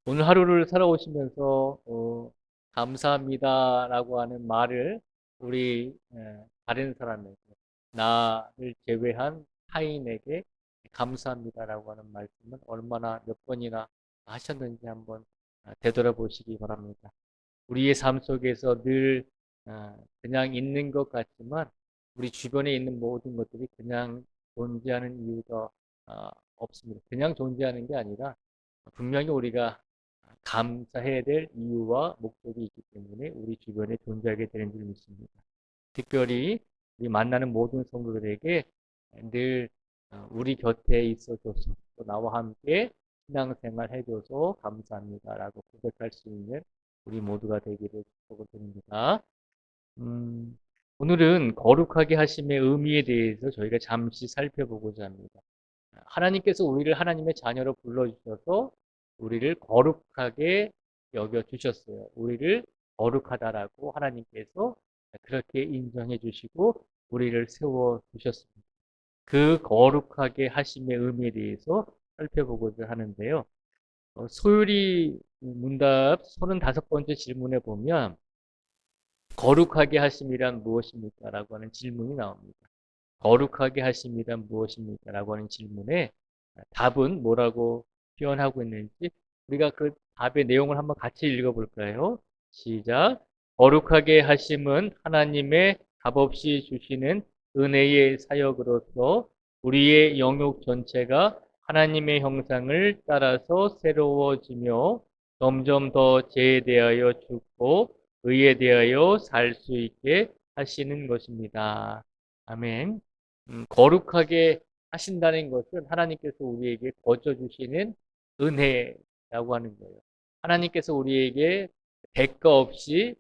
오늘 하루를 살아오시면서 감사합니다라고 하는 말을 우리 다른 사람에게 나를 제외한 타인에게 감사합니다라고 하는 말씀은 얼마나 몇 번이나 하셨는지 한번 되돌아보시기 바랍니다. 우리의 삶 속에서 늘 그냥 있는 것 같지만 우리 주변에 있는 모든 것들이 그냥 존재하는 이유가 없습니다. 그냥 존재하는 게 아니라 분명히 우리가 감사해야 될 이유와 목적이 있기 때문에 우리 주변에 존재하게 되는 줄 믿습니다. 특별히 우리 만나는 모든 성도들에게 늘 우리 곁에 있어줘서 또 나와 함께 신앙생활 해줘서 감사합니다라고 고백할 수 있는 우리 모두가 되기를 축복을 드립니다. 음, 오늘은 거룩하게 하심의 의미에 대해서 저희가 잠시 살펴보고자 합니다. 하나님께서 우리를 하나님의 자녀로 불러주셔서 우리를 거룩하게 여겨주셨어요. 우리를 거룩하다라고 하나님께서 그렇게 인정해 주시고 우리를 세워주셨습니다. 그 거룩하게 하심의 의미에 대해서 살펴보고자 하는데요. 소율이 문답 35번째 질문에 보면 거룩하게 하심이란 무엇입니까? 라고 하는 질문이 나옵니다. 거룩하게 하심이란 무엇입니까? 라고 하는 질문에 답은 뭐라고 표현하고 있는지 우리가 그 답의 내용을 한번 같이 읽어볼까요? 시작. 거룩하게 하심은 하나님의 값없이 주시는 은혜의 사역으로서 우리의 영역 전체가 하나님의 형상을 따라서 새로워지며 점점 더 죄에 대하여 죽고 의에 대하여 살 수 있게 하시는 것입니다. 아멘. 거룩하게 하신다는 것은 하나님께서 우리에게 거저 주시는 은혜라고 하는 거예요. 하나님께서 우리에게 대가 없이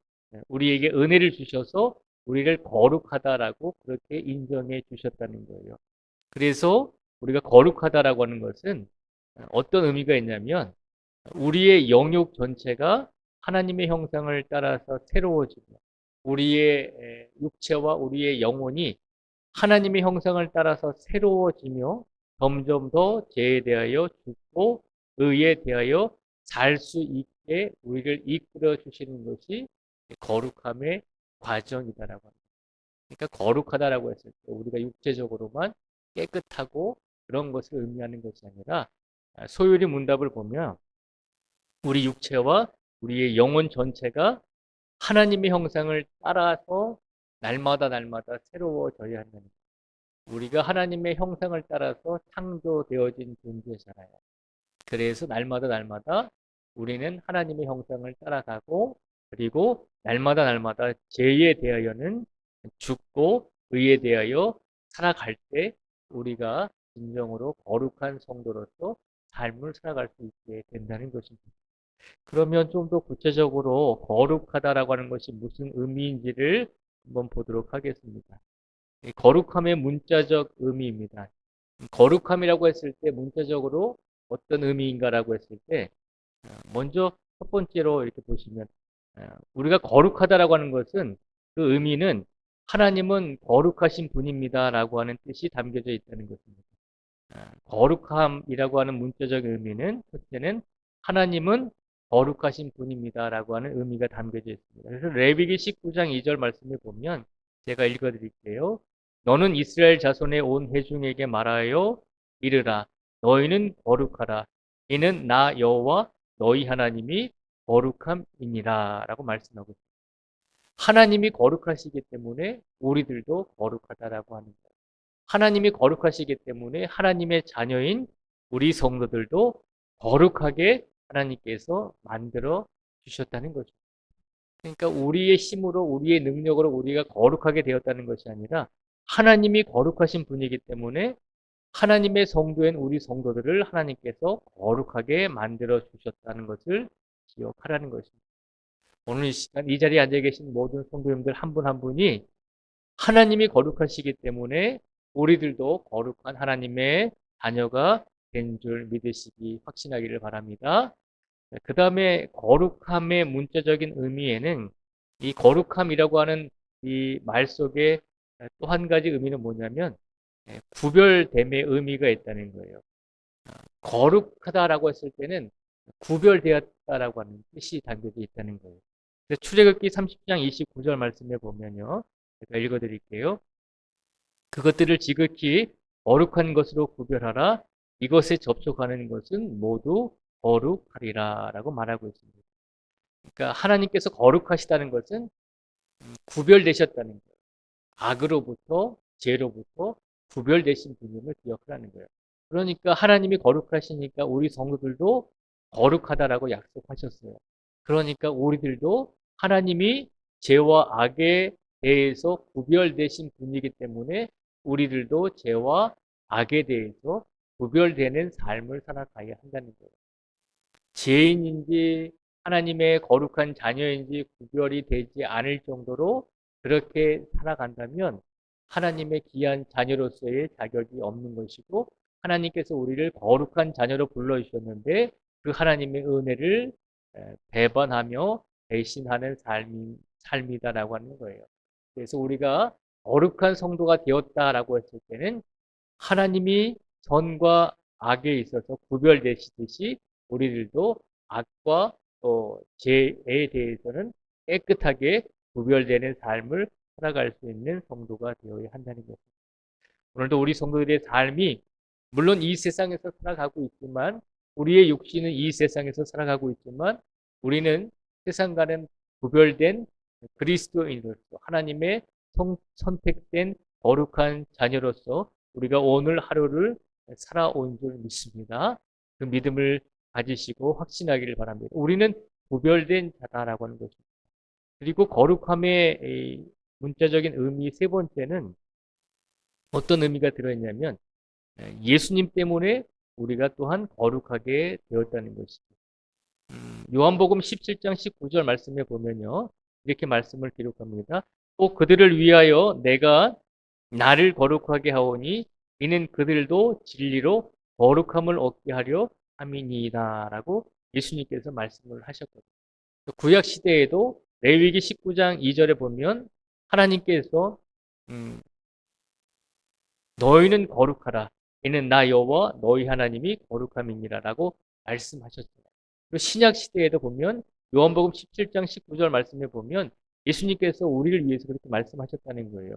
우리에게 은혜를 주셔서 우리를 거룩하다라고 그렇게 인정해 주셨다는 거예요. 그래서 우리가 거룩하다라고 하는 것은 어떤 의미가 있냐면 우리의 영역 전체가 하나님의 형상을 따라서 새로워지고 우리의 육체와 우리의 영혼이 하나님의 형상을 따라서 새로워지며 점점 더 죄에 대하여 죽고 의에 대하여 살 수 있게 우리를 이끌어 주시는 것이 거룩함의 과정이다라고 합니다. 그러니까 거룩하다라고 했을 때 우리가 육체적으로만 깨끗하고 그런 것을 의미하는 것이 아니라 소율이 문답을 보면 우리 육체와 우리의 영혼 전체가 하나님의 형상을 따라서 날마다 새로워져야 한다는 우리가 하나님의 형상을 따라서 창조되어진 존재잖아요. 그래서 날마다 우리는 하나님의 형상을 따라가고 그리고 날마다 죄에 대하여는 죽고 의에 대하여 살아갈 때 우리가 진정으로 거룩한 성도로서 삶을 살아갈 수 있게 된다는 것입니다. 그러면 좀 더 구체적으로 거룩하다라고 하는 것이 무슨 의미인지를 한번 보도록 하겠습니다. 거룩함의 문자적 의미입니다. 거룩함이라고 했을 때 문자적으로 어떤 의미인가라고 했을 때 먼저 첫 번째로 이렇게 보시면 우리가 거룩하다라고 하는 것은 그 의미는 하나님은 거룩하신 분입니다라고 하는 뜻이 담겨져 있다는 것입니다. 거룩함이라고 하는 문자적 의미는 첫째는 하나님은 거룩하신 분입니다라고 하는 의미가 담겨져 있습니다. 그래서 레위기 19장 2절 말씀을 보면 제가 읽어드릴게요. 너는 이스라엘 자손의 온 회중에게 말하여 이르라 너희는 거룩하라 이는 나 여호와 너희 하나님이 거룩함이니라 라고 말씀하고 있습니다. 하나님이 거룩하시기 때문에 우리들도 거룩하다라고 하는 거예요. 하나님이 거룩하시기 때문에 하나님의 자녀인 우리 성도들도 거룩하게 하나님께서 만들어 주셨다는 거죠. 그러니까 우리의 힘으로 우리의 능력으로 우리가 거룩하게 되었다는 것이 아니라 하나님이 거룩하신 분이기 때문에 하나님의 성도인 우리 성도들을 하나님께서 거룩하게 만들어 주셨다는 것을 기억하라는 것입니다. 오늘 이 시간 이 자리에 앉아 계신 모든 성도님들 한 분 한 분이 하나님이 거룩하시기 때문에 우리들도 거룩한 하나님의 자녀가 된 줄 믿으시기 확신하기를 바랍니다. 그 다음에 거룩함의 문자적인 의미에는 이 거룩함이라고 하는 이 말 속에 또 한 가지 의미는 뭐냐면 구별됨의 의미가 있다는 거예요. 거룩하다라고 했을 때는 구별되었다라고 하는 뜻이 담겨져 있다는 거예요. 그래서 출애굽기 30장 29절 말씀에 보면요. 제가 읽어드릴게요. 그것들을 지극히 거룩한 것으로 구별하라. 이것에 접촉하는 것은 모두 거룩하리라 라고 말하고 있습니다. 그러니까 하나님께서 거룩하시다는 것은 구별되셨다는 거예요. 악으로부터 죄로부터 구별되신 분임을 기억하라는 거예요. 그러니까 하나님이 거룩하시니까 우리 성도들도 거룩하다라고 약속하셨어요. 그러니까 우리들도 하나님이 죄와 악에 대해서 구별되신 분이기 때문에 우리들도 죄와 악에 대해서 구별되는 삶을 살아가야 한다는 거예요. 죄인인지 하나님의 거룩한 자녀인지 구별이 되지 않을 정도로 그렇게 살아간다면 하나님의 귀한 자녀로서의 자격이 없는 것이고 하나님께서 우리를 거룩한 자녀로 불러주셨는데 그 하나님의 은혜를 배반하며 배신하는 삶이다라고 하는 거예요. 그래서 우리가 거룩한 성도가 되었다라고 했을 때는 하나님이 선과 악에 있어서 구별되시듯이 우리들도 악과 또 죄에 대해서는 깨끗하게 구별되는 삶을 살아갈 수 있는 성도가 되어야 한다는 것입니다. 오늘도 우리 성도들의 삶이 물론 이 세상에서 살아가고 있지만 우리의 육신은 이 세상에서 살아가고 있지만 우리는 세상과는 구별된 그리스도인으로서 하나님의 선택된 거룩한 자녀로서 우리가 오늘 하루를 살아온 줄 믿습니다. 그 믿음을 가지시고 확신하기를 바랍니다. 우리는 구별된 자다라고 하는 것입니다. 그리고 거룩함의 문자적인 의미 세 번째는 어떤 의미가 들어있냐면 예수님 때문에 우리가 또한 거룩하게 되었다는 것이죠. 요한복음 17장 19절 말씀에 보면요. 이렇게 말씀을 기록합니다. 또 그들을 위하여 내가 나를 거룩하게 하오니 이는 그들도 진리로 거룩함을 얻게 하려 함이니이다 라고 예수님께서 말씀을 하셨거든요. 구약 시대에도 레위기 19장 2절에 보면 하나님께서 너희는 거룩하라. 이는 나 여호와 너희 하나님이 거룩함이니라 라고 말씀하셨어요. 그리고 신약 시대에도 보면 요한복음 17장 19절 말씀에 보면 예수님께서 우리를 위해서 그렇게 말씀하셨다는 거예요.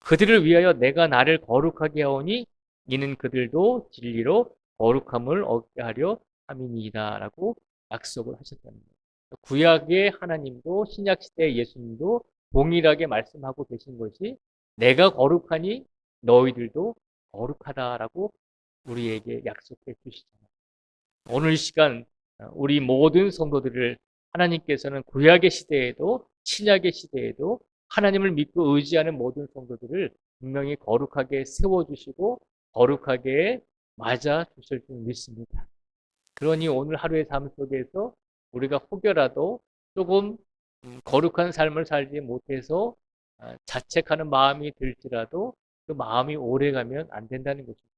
그들을 위하여 내가 나를 거룩하게 하오니 이는 그들도 진리로 거룩함을 얻게 하려 함이니이다 라고 약속을 하셨다는 거예요. 구약의 하나님도 신약 시대의 예수님도 동일하게 말씀하고 계신 것이 내가 거룩하니 너희들도 거룩하다라고 우리에게 약속해 주시잖아요. 오늘 시간 우리 모든 성도들을 하나님께서는 구약의 시대에도 신약의 시대에도 하나님을 믿고 의지하는 모든 성도들을 분명히 거룩하게 세워주시고 거룩하게 맞아 주실 줄 믿습니다. 그러니 오늘 하루의 삶 속에서 우리가 혹여라도 조금 거룩한 삶을 살지 못해서 자책하는 마음이 들지라도 그 마음이 오래가면 안 된다는 것입니다.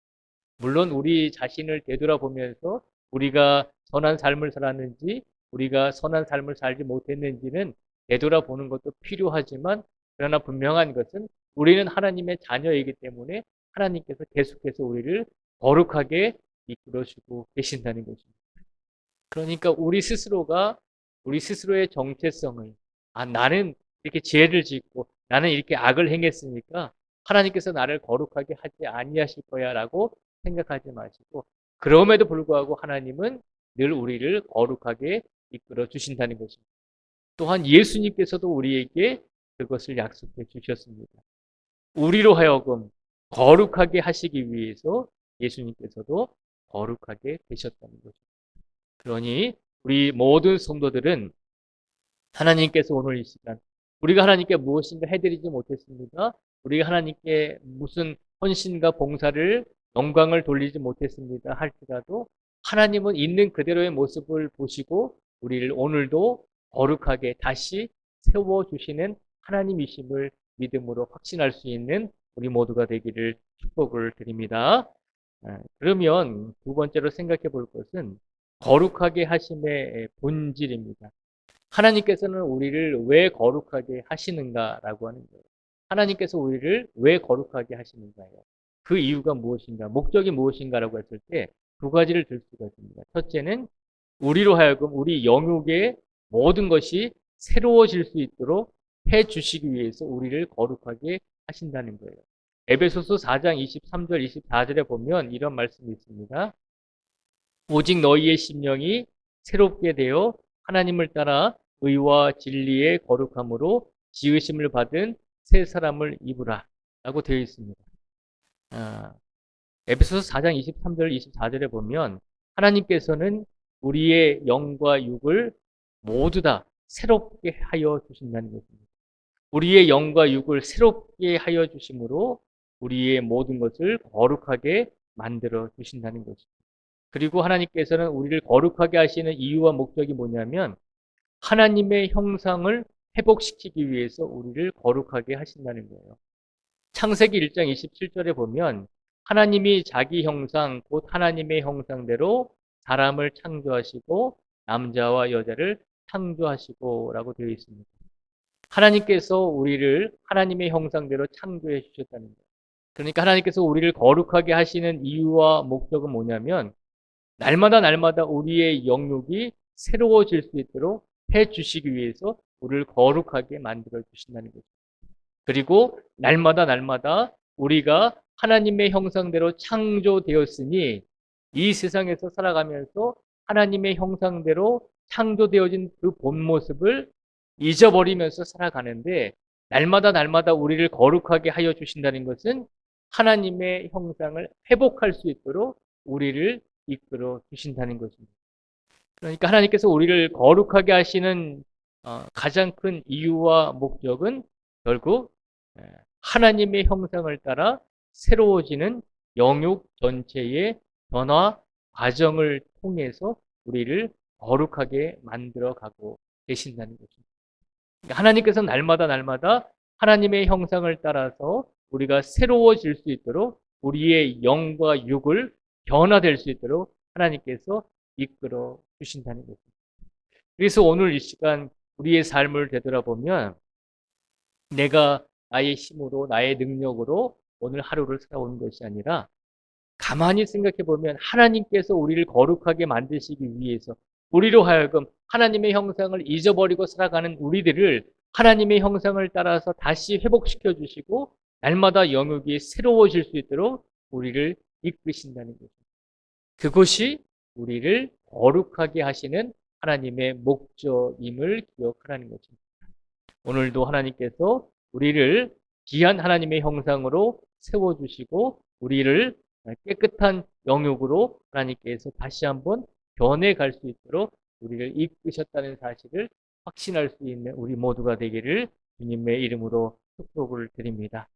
물론 우리 자신을 되돌아보면서 우리가 선한 삶을 살았는지 우리가 선한 삶을 살지 못했는지는 되돌아보는 것도 필요하지만 그러나 분명한 것은 우리는 하나님의 자녀이기 때문에 하나님께서 계속해서 우리를 거룩하게 이끌어주고 계신다는 것입니다. 그러니까 우리 스스로가 우리 스스로의 정체성을 나는 이렇게 죄를 짓고 나는 이렇게 악을 행했으니까 하나님께서 나를 거룩하게 하지 아니하실 거야라고 생각하지 마시고 그럼에도 불구하고 하나님은 늘 우리를 거룩하게 이끌어 주신다는 것입니다. 또한 예수님께서도 우리에게 그것을 약속해 주셨습니다. 우리로 하여금 거룩하게 하시기 위해서 예수님께서도 거룩하게 되셨다는 것입니다. 그러니 우리 모든 성도들은 하나님께서 오늘 이 시간 우리가 하나님께 무엇인가 해드리지 못했습니다. 우리가 하나님께 무슨 헌신과 봉사를 영광을 돌리지 못했습니다. 할지라도 하나님은 있는 그대로의 모습을 보시고 우리를 오늘도 거룩하게 다시 세워주시는 하나님이심을 믿음으로 확신할 수 있는 우리 모두가 되기를 축복을 드립니다. 그러면 두 번째로 생각해 볼 것은 거룩하게 하심의 본질입니다. 하나님께서는 우리를 왜 거룩하게 하시는가라고 하는 거예요. 하나님께서 우리를 왜 거룩하게 하시는가요? 그 이유가 무엇인가? 목적이 무엇인가라고 했을 때 두 가지를 들 수가 있습니다. 첫째는 우리로 하여금 우리 영육의 모든 것이 새로워질 수 있도록 해 주시기 위해서 우리를 거룩하게 하신다는 거예요. 에베소서 4장 23절 24절에 보면 이런 말씀이 있습니다. 오직 너희의 심령이 새롭게 되어 하나님을 따라 의와 진리의 거룩함으로 지으심을 받은 새 사람을 입으라 라고 되어 있습니다. 에베소서 4장 23절 24절에 보면 하나님께서는 우리의 영과 육을 모두 다 새롭게 하여 주신다는 것입니다. 우리의 영과 육을 새롭게 하여 주심으로 우리의 모든 것을 거룩하게 만들어 주신다는 것입니다. 그리고 하나님께서는 우리를 거룩하게 하시는 이유와 목적이 뭐냐면 하나님의 형상을 회복시키기 위해서 우리를 거룩하게 하신다는 거예요. 창세기 1장 27절에 보면 하나님이 자기 형상 곧 하나님의 형상대로 사람을 창조하시고 남자와 여자를 창조하시고 라고 되어 있습니다. 하나님께서 우리를 하나님의 형상대로 창조해 주셨다는 거예요. 그러니까 하나님께서 우리를 거룩하게 하시는 이유와 목적은 뭐냐면 날마다 우리의 영육이 새로워질 수 있도록 해 주시기 위해서 우리를 거룩하게 만들어 주신다는 거죠. 그리고 날마다 우리가 하나님의 형상대로 창조되었으니 이 세상에서 살아가면서 하나님의 형상대로 창조되어진 그 본 모습을 잊어버리면서 살아가는데 날마다 우리를 거룩하게 하여 주신다는 것은 하나님의 형상을 회복할 수 있도록 우리를 이끌어 주신다는 것입니다. 그러니까 하나님께서 우리를 거룩하게 하시는 가장 큰 이유와 목적은 결국 하나님의 형상을 따라 새로워지는 영육 전체의 변화 과정을 통해서 우리를 거룩하게 만들어 가고 계신다는 것입니다. 그러니까 하나님께서 날마다 하나님의 형상을 따라서 우리가 새로워질 수 있도록 우리의 영과 육을 변화될 수 있도록 하나님께서 이끌어 주신다는 것입니다. 그래서 오늘 이 시간 우리의 삶을 되돌아보면 내가 나의 힘으로 나의 능력으로 오늘 하루를 살아오는 것이 아니라 가만히 생각해 보면 하나님께서 우리를 거룩하게 만드시기 위해서 우리로 하여금 하나님의 형상을 잊어버리고 살아가는 우리들을 하나님의 형상을 따라서 다시 회복시켜 주시고 날마다 영역이 새로워질 수 있도록 우리를 이끄신다는 거죠. 그것이 우리를 거룩하게 하시는 하나님의 목적임을 기억하라는 것입니다. 오늘도 하나님께서 우리를 귀한 하나님의 형상으로 세워주시고 우리를 깨끗한 영육으로 하나님께서 다시 한번 변해갈 수 있도록 우리를 이끄셨다는 사실을 확신할 수 있는 우리 모두가 되기를 주님의 이름으로 축복을 드립니다.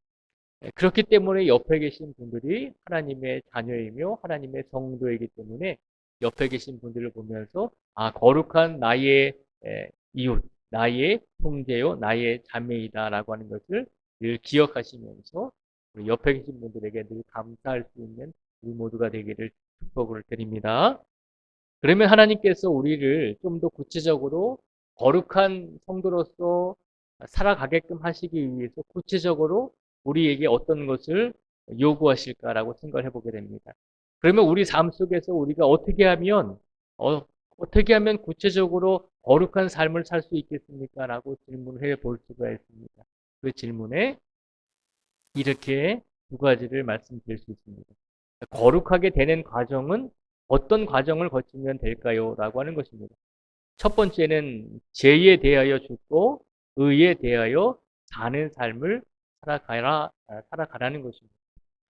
그렇기 때문에 옆에 계신 분들이 하나님의 자녀이며 하나님의 성도이기 때문에 옆에 계신 분들을 보면서 거룩한 나의 이웃, 나의 형제요, 나의 자매이다라고 하는 것을 늘 기억하시면서 우리 옆에 계신 분들에게 늘 감사할 수 있는 우리 모두가 되기를 축복을 드립니다. 그러면 하나님께서 우리를 좀 더 구체적으로 거룩한 성도로서 살아가게끔 하시기 위해서 구체적으로 우리에게 어떤 것을 요구하실까라고 생각을 해보게 됩니다. 그러면 우리 삶 속에서 우리가 어떻게 하면 구체적으로 거룩한 삶을 살 수 있겠습니까? 라고 질문을 해볼 수가 있습니다. 그 질문에 이렇게 두 가지를 말씀드릴 수 있습니다. 거룩하게 되는 과정은 어떤 과정을 거치면 될까요? 라고 하는 것입니다. 첫 번째는 죄에 대하여 죽고 의에 대하여 사는 삶을 살아가라는 것입니다.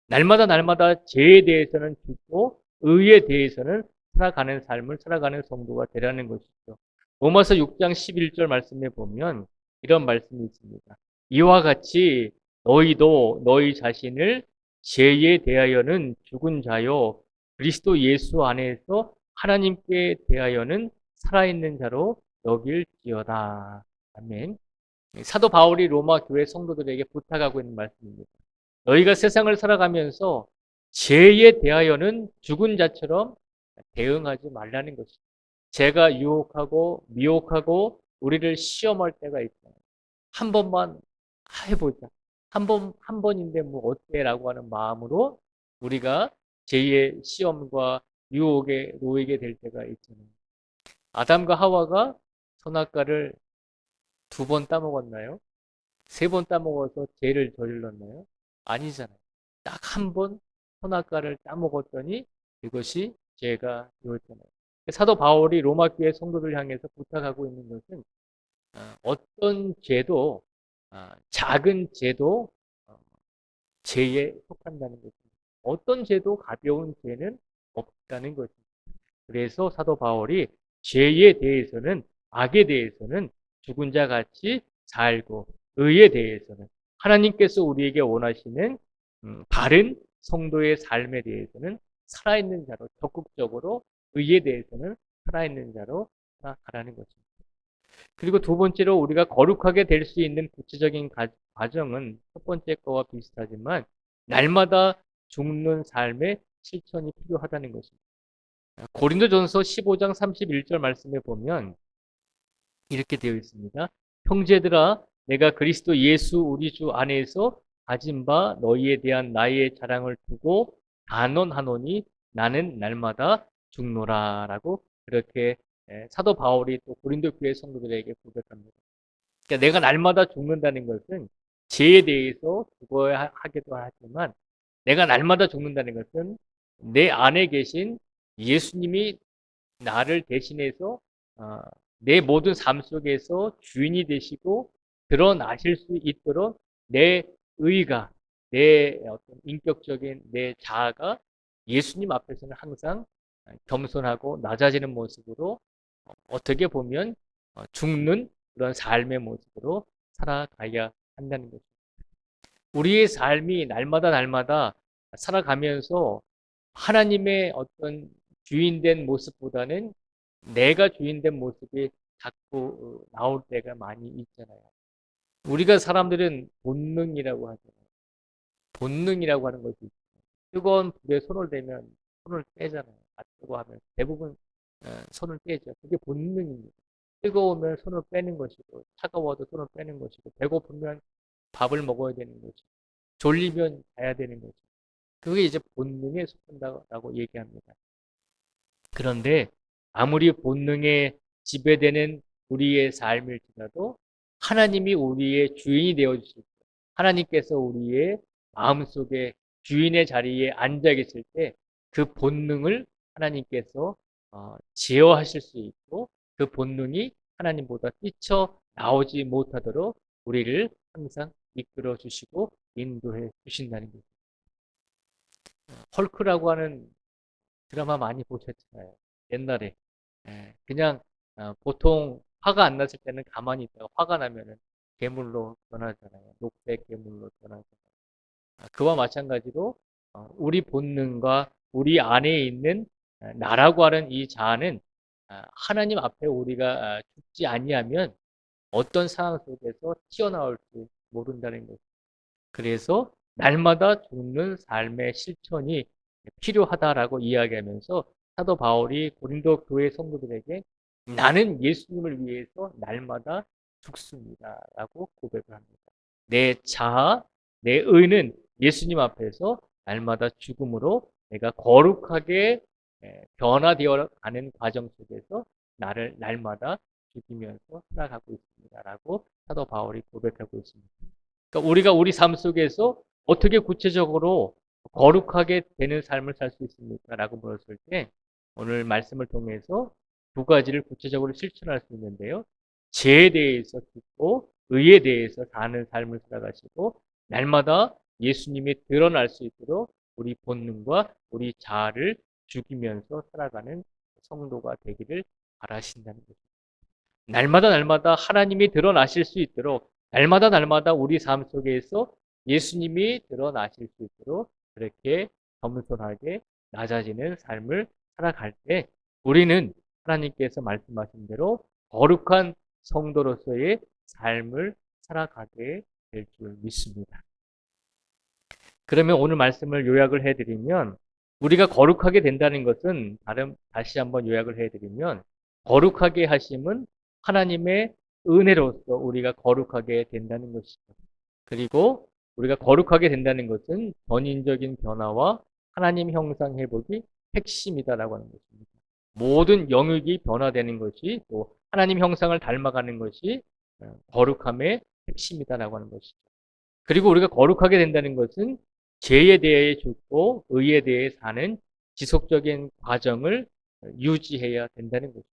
날마다 죄에 대해서는 죽고 의에 대해서는 살아가는 삶을 살아가는 성도가 되라는 것이죠. 로마서 6장 11절 말씀에 보면 이런 말씀이 있습니다. 이와 같이 너희도 너희 자신을 죄에 대하여는 죽은 자요 그리스도 예수 안에서 하나님께 대하여는 살아있는 자로 여길지어다. 아멘. 사도 바울이 로마 교회 성도들에게 부탁하고 있는 말씀입니다. 너희가 세상을 살아가면서 죄에 대하여는 죽은 자처럼 대응하지 말라는 것입니다. 죄가 유혹하고 미혹하고 우리를 시험할 때가 있잖아요. 한 번만 해보자. 한 번인데 뭐 어때라고 하는 마음으로 우리가 죄의 시험과 유혹에 놓이게 될 때가 있잖아요. 아담과 하와가 선악과를 2번 따먹었나요? 3번 따먹어서 죄를 저질렀나요? 아니잖아요. 딱 한 번 선악과를 따먹었더니 이것이 죄가 되었잖아요. 사도 바울이 로마 교회 성도들 향해서 부탁하고 있는 것은 어떤 죄도 작은 죄도 죄에 속한다는 것입니다. 어떤 죄도 가벼운 죄는 없다는 것입니다. 그래서 사도 바울이 죄에 대해서는 악에 대해서는 죽은 자 같이 살고 의에 대해서는 하나님께서 우리에게 원하시는 바른 성도의 삶에 대해서는 살아있는 자로 적극적으로 의에 대해서는 살아있는 자로 살아가라는 것입니다. 그리고 두 번째로 우리가 거룩하게 될 수 있는 구체적인 과정은 첫 번째 거와 비슷하지만 날마다 죽는 삶의 실천이 필요하다는 것입니다. 고린도전서 15장 31절 말씀에 보면 이렇게 되어 있습니다. 형제들아 내가 그리스도 예수 우리 주 안에서 가진 바 너희에 대한 나의 자랑을 두고 단언하노니 나는 날마다 죽노라라고 그렇게 사도 바울이 또 고린도 교회 성도들에게 고백합니다. 그러니까 내가 날마다 죽는다는 것은 죄에 대해서 죽어야 하기도 하지만 내가 날마다 죽는다는 것은 내 안에 계신 예수님이 나를 대신해서 어, 내 모든 삶 속에서 주인이 되시고 드러나실 수 있도록 내 의가 내 어떤 인격적인 내 자아가 예수님 앞에서는 항상 겸손하고 낮아지는 모습으로 어떻게 보면 죽는 그런 삶의 모습으로 살아가야 한다는 거죠. 우리의 삶이 날마다 날마다 살아가면서 하나님의 어떤 주인된 모습보다는 내가 주인된 모습이 자꾸 나올 때가 많이 있잖아요. 우리가 사람들은 본능이라고 하잖아요. 본능이라고 하는 것이 있어요. 뜨거운 불에 손을 대면 손을 떼잖아요. 안 뜨고 하면 대부분 손을 떼죠. 그게 본능입니다. 뜨거우면 손을 빼는 것이고 차가워도 손을 빼는 것이고 배고프면 밥을 먹어야 되는 것이고 졸리면 자야 되는 거죠. 그게 이제 본능에 속한다고 얘기합니다. 그런데 아무리 본능에 지배되는 우리의 삶일지라도 하나님이 우리의 주인이 되어 주실 때, 하나님께서 우리의 마음속에 주인의 자리에 앉아 계실 때 그 본능을 하나님께서 제어하실 수 있고 그 본능이 하나님보다 뛰쳐 나오지 못하도록 우리를 항상 이끌어 주시고 인도해 주신다는 거죠. 헐크라고 하는 드라마 많이 보셨잖아요. 옛날에. 그냥 보통 화가 안 났을 때는 가만히 있다가 화가 나면은 괴물로 변하잖아요. 녹색 괴물로 변하잖아요. 그와 마찬가지로 우리 본능과 우리 안에 있는 나라고 하는 이 자아는 하나님 앞에 우리가 죽지 아니하면 어떤 상황 속에서 튀어나올지 모른다는 거죠. 그래서 날마다 죽는 삶의 실천이 필요하다라고 이야기하면서 사도 바울이 고린도 교회 성도들에게 나는 예수님을 위해서 날마다 죽습니다라고 고백을 합니다. 내 자아, 내 의는 예수님 앞에서 날마다 죽음으로 내가 거룩하게 변화되어 가는 과정 속에서 나를 날마다 죽이면서 살아가고 있습니다라고 사도 바울이 고백하고 있습니다. 그러니까 우리가 우리 삶 속에서 어떻게 구체적으로 거룩하게 되는 삶을 살 수 있습니까? 라고 물었을 때 오늘 말씀을 통해서 두 가지를 구체적으로 실천할 수 있는데요. 죄에 대해서 듣고 의에 대해서 사는 삶을 살아가시고 날마다 예수님이 드러날 수 있도록 우리 본능과 우리 자아를 죽이면서 살아가는 성도가 되기를 바라신다는 거죠. 날마다 날마다 하나님이 드러나실 수 있도록 날마다 날마다 우리 삶 속에서 예수님이 드러나실 수 있도록 그렇게 겸손하게 낮아지는 삶을 살아갈 때 우리는 하나님께서 말씀하신 대로 거룩한 성도로서의 삶을 살아가게 될 줄 믿습니다. 그러면 오늘 말씀을 요약을 해드리면 우리가 거룩하게 된다는 것은 다시 한번 요약을 해드리면 거룩하게 하심은 하나님의 은혜로서 우리가 거룩하게 된다는 것이죠. 그리고 우리가 거룩하게 된다는 것은 전인적인 변화와 하나님 형상 회복이 핵심이다라고 하는 것입니다. 모든 영역이 변화되는 것이 또 하나님 형상을 닮아가는 것이 거룩함의 핵심이다라고 하는 것이죠. 그리고 우리가 거룩하게 된다는 것은 죄에 대해 죽고 의에 대해 사는 지속적인 과정을 유지해야 된다는 것이죠.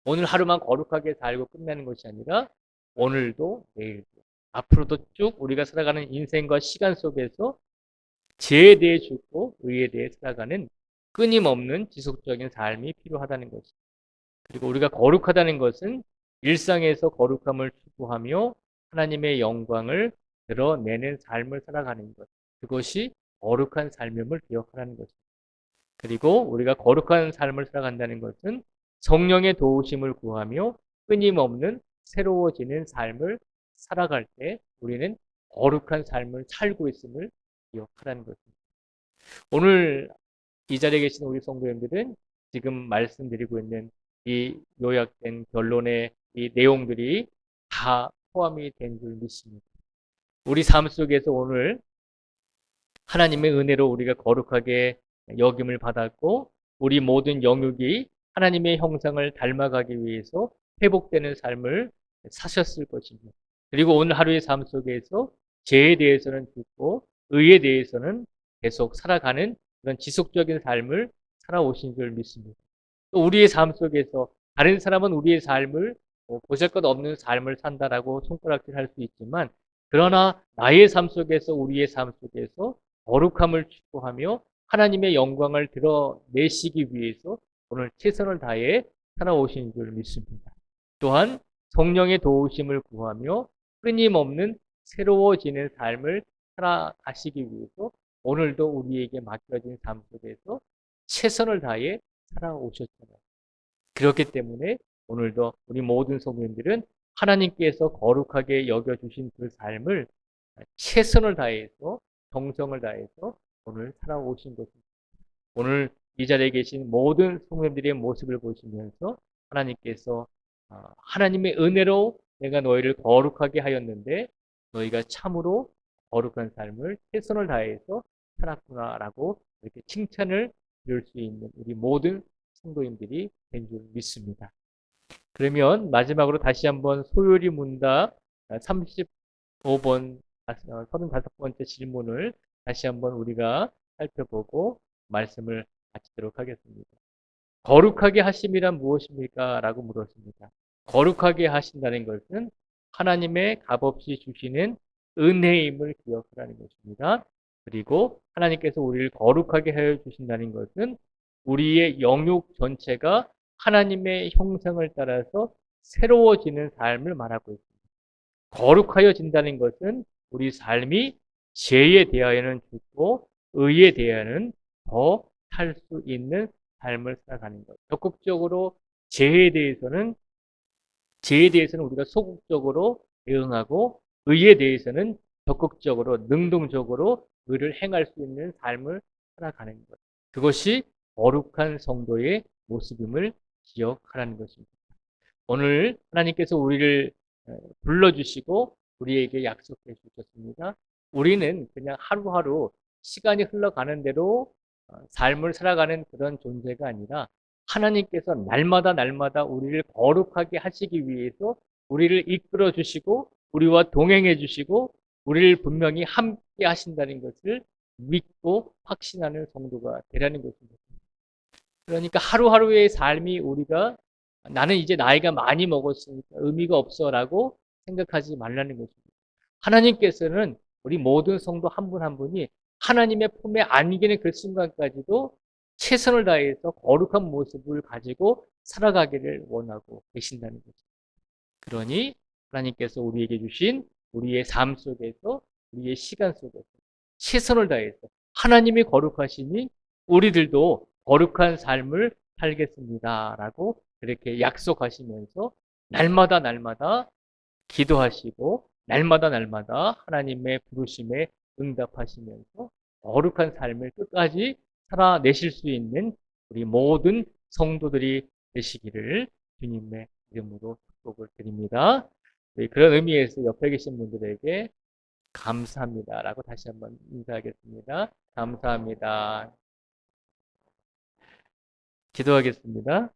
오늘 하루만 거룩하게 살고 끝나는 것이 아니라 오늘도 내일도 앞으로도 쭉 우리가 살아가는 인생과 시간 속에서 죄에 대해 죽고 의에 대해 살아가는 끊임없는 지속적인 삶이 필요하다는 것이죠. 그리고 우리가 거룩하다는 것은 일상에서 거룩함을 추구하며 하나님의 영광을 드러내는 삶을 살아가는 것. 그것이 거룩한 삶임을 기억하라는 것입니다. 그리고 우리가 거룩한 삶을 살아간다는 것은 성령의 도우심을 구하며 끊임없는 새로워지는 삶을 살아갈 때 우리는 거룩한 삶을 살고 있음을 기억하라는 것입니다. 오늘 이 자리에 계신 우리 성도님들은 지금 말씀드리고 있는 이 요약된 결론의 이 내용들이 다 포함이 된 줄 믿습니다. 우리 삶 속에서 오늘 하나님의 은혜로 우리가 거룩하게 여김을 받았고 우리 모든 영역이 하나님의 형상을 닮아가기 위해서 회복되는 삶을 사셨을 것입니다. 그리고 오늘 하루의 삶 속에서 죄에 대해서는 죽고 의에 대해서는 계속 살아가는 그런 지속적인 삶을 살아오신 줄 믿습니다. 또 우리의 삶 속에서 다른 사람은 우리의 삶을 보잘것없는 삶을 산다라고 손가락질할 수 있지만 그러나 나의 삶 속에서 우리의 삶 속에서 거룩함을 추구하며 하나님의 영광을 드러내시기 위해서 오늘 최선을 다해 살아오신 줄 믿습니다. 또한 성령의 도우심을 구하며 끊임없는 새로워지는 삶을 살아가시기 위해서 오늘도 우리에게 맡겨진 삶 속에서 최선을 다해 살아오셨잖아요. 그렇기 때문에 오늘도 우리 모든 성도님들은 하나님께서 거룩하게 여겨주신 그 삶을 최선을 다해서 정성을 다해서 오늘 살아오신 것입니다. 오늘 이 자리에 계신 모든 성도님들의 모습을 보시면서 하나님께서 하나님의 은혜로 내가 너희를 거룩하게 하였는데 너희가 참으로 거룩한 삶을 최선을 다해서 살았구나라고 이렇게 칭찬을 드릴 수 있는 우리 모든 성도님들이 된 줄 믿습니다. 그러면 마지막으로 다시 한번 소요리 문답 35번, 35번째 질문을 다시 한번 우리가 살펴보고 말씀을 마치도록 하겠습니다. 거룩하게 하심이란 무엇입니까? 라고 물었습니다. 거룩하게 하신다는 것은 하나님의 값없이 주시는 은혜임을 기억하라는 것입니다. 그리고 하나님께서 우리를 거룩하게 해 주신다는 것은 우리의 영육 전체가 하나님의 형상을 따라서 새로워지는 삶을 말하고 있습니다. 거룩하여진다는 것은 우리 삶이 죄에 대하여는 죽고 의에 대하여는 더 살 수 있는 삶을 살아가는 것. 적극적으로 죄에 대해서는 우리가 소극적으로 대응하고 의에 대해서는 적극적으로 능동적으로 의를 행할 수 있는 삶을 살아가는 것. 그것이 거룩한 성도의 모습임을 기억하라는 것입니다. 오늘 하나님께서 우리를 불러주시고 우리에게 약속해 주셨습니다. 우리는 그냥 하루하루 시간이 흘러가는 대로 삶을 살아가는 그런 존재가 아니라 하나님께서 날마다 날마다 우리를 거룩하게 하시기 위해서 우리를 이끌어 주시고 우리와 동행해 주시고 우리를 분명히 함께 하신다는 것을 믿고 확신하는 성도가 되라는 것입니다. 그러니까 하루하루의 삶이 우리가 나는 이제 나이가 많이 먹었으니까 의미가 없어라고 생각하지 말라는 것입니다. 하나님께서는 우리 모든 성도 한 분 한 분이 하나님의 품에 안기는 그 순간까지도 최선을 다해서 거룩한 모습을 가지고 살아가기를 원하고 계신다는 거죠. 그러니 하나님께서 우리에게 주신 우리의 삶 속에서 우리의 시간 속에서 최선을 다해서 하나님이 거룩하시니 우리들도 거룩한 삶을 살겠습니다라고 그렇게 약속하시면서 날마다 날마다 기도하시고 날마다 날마다 하나님의 부르심에 응답하시면서 거룩한 삶을 끝까지 살아내실 수 있는 우리 모든 성도들이 되시기를 주님의 이름으로 축복을 드립니다. 네, 그런 의미에서 옆에 계신 분들에게 감사합니다라고 다시 한번 인사하겠습니다. 감사합니다. 기도하겠습니다.